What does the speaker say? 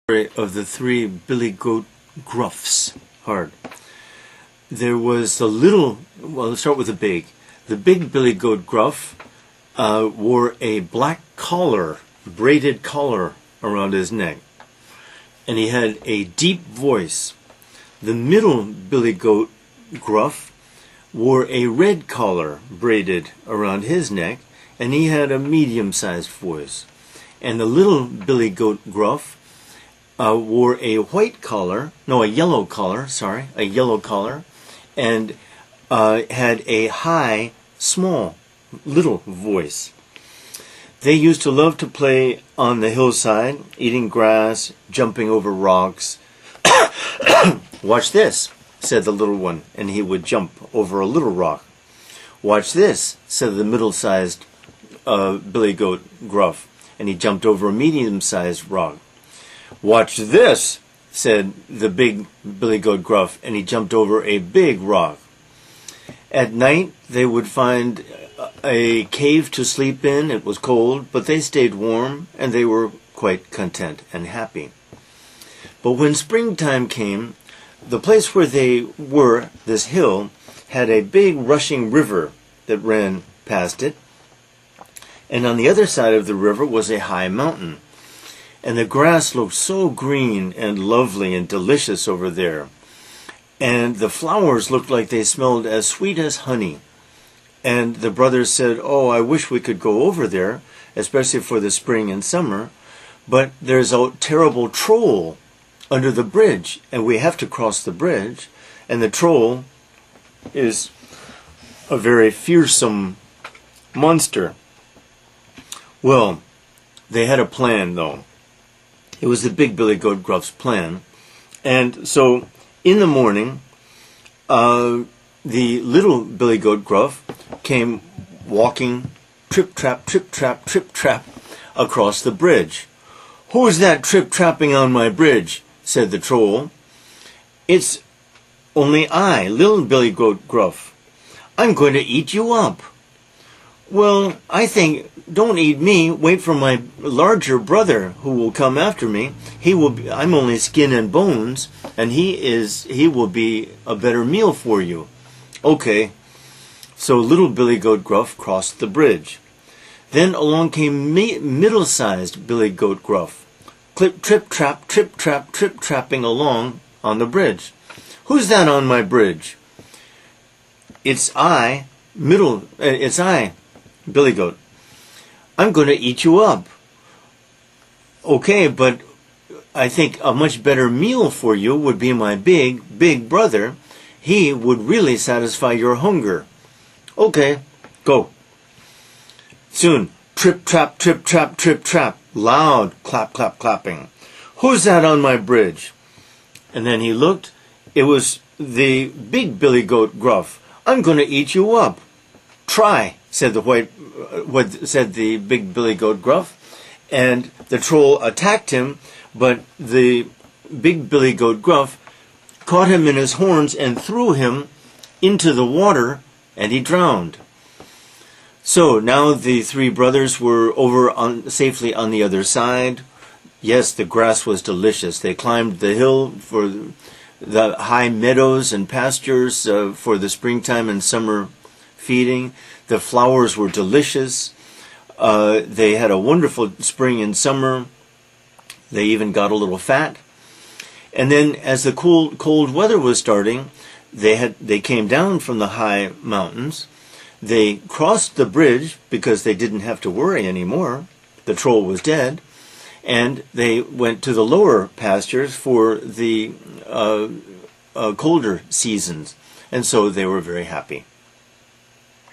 Of the three billy goat Gruffs. Hard. There was the little, well, let's start with the big. The big billy goat Gruff wore a black collar, braided collar around his neck. And he had a deep voice. The middle billy goat Gruff wore a red collar braided around his neck, and he had a medium-sized voice. And the little billy goat Gruff wore a yellow collar, and had a high, small, little voice. They used to love to play on the hillside, eating grass, jumping over rocks. "Watch this," said the little one, and he would jump over a little rock. "Watch this," said the middle-sized billy goat Gruff, and he jumped over a medium-sized rock. "Watch this," said the big billy goat Gruff, and he jumped over a big rock. At night, they would find a cave to sleep in. It was cold, but they stayed warm, and they were quite content and happy. But when springtime came, the place where they were, this hill, had a big rushing river that ran past it, and on the other side of the river was a high mountain. And the grass looked so green and lovely and delicious over there. And the flowers looked like they smelled as sweet as honey. And the brothers said, "Oh, I wish we could go over there, especially for the spring and summer. But there's a terrible troll under the bridge, and we have to cross the bridge. And the troll is a very fearsome monster." Well, they had a plan, though. It was the big billy goat Gruff's plan. And so, in the morning, the little billy goat Gruff came walking trip-trap, trip-trap, trip-trap across the bridge. "Who's that trip-trapping on my bridge?" said the troll. "It's only I, little billy goat Gruff. I'm going to eat you up." "Well, I think, don't eat me, wait for my larger brother who will come after me. I'm only skin and bones, and he will be a better meal for you." "Okay." So little billy goat Gruff crossed the bridge. Then along came middle-sized billy goat Gruff, trip-trap, trip-trap, trip-trapping along on the bridge. "Who's that on my bridge?" It's I, Billy Goat. "I'm going to eat you up." "Okay, but I think a much better meal for you would be my big brother. He would really satisfy your hunger." "Okay, go." Soon, trip-trap, trip-trap, trip-trap, loud clap, clap, clapping. "Who's that on my bridge?" And then he looked. It was the big billy goat Gruff. "I'm going to eat you up." "Try," said the big billy goat Gruff, and the troll attacked him, but the big billy goat Gruff caught him in his horns and threw him into the water, and he drowned. So now the three brothers were safely on the other side. Yes, the grass was delicious. They climbed the hill for the high meadows and pastures for the springtime and summer feeding. The flowers were delicious. They had a wonderful spring and summer. They even got a little fat. And then as the cold weather was starting, they came down from the high mountains. They crossed the bridge because they didn't have to worry anymore. The troll was dead. And they went to the lower pastures for the colder seasons. And so they were very happy.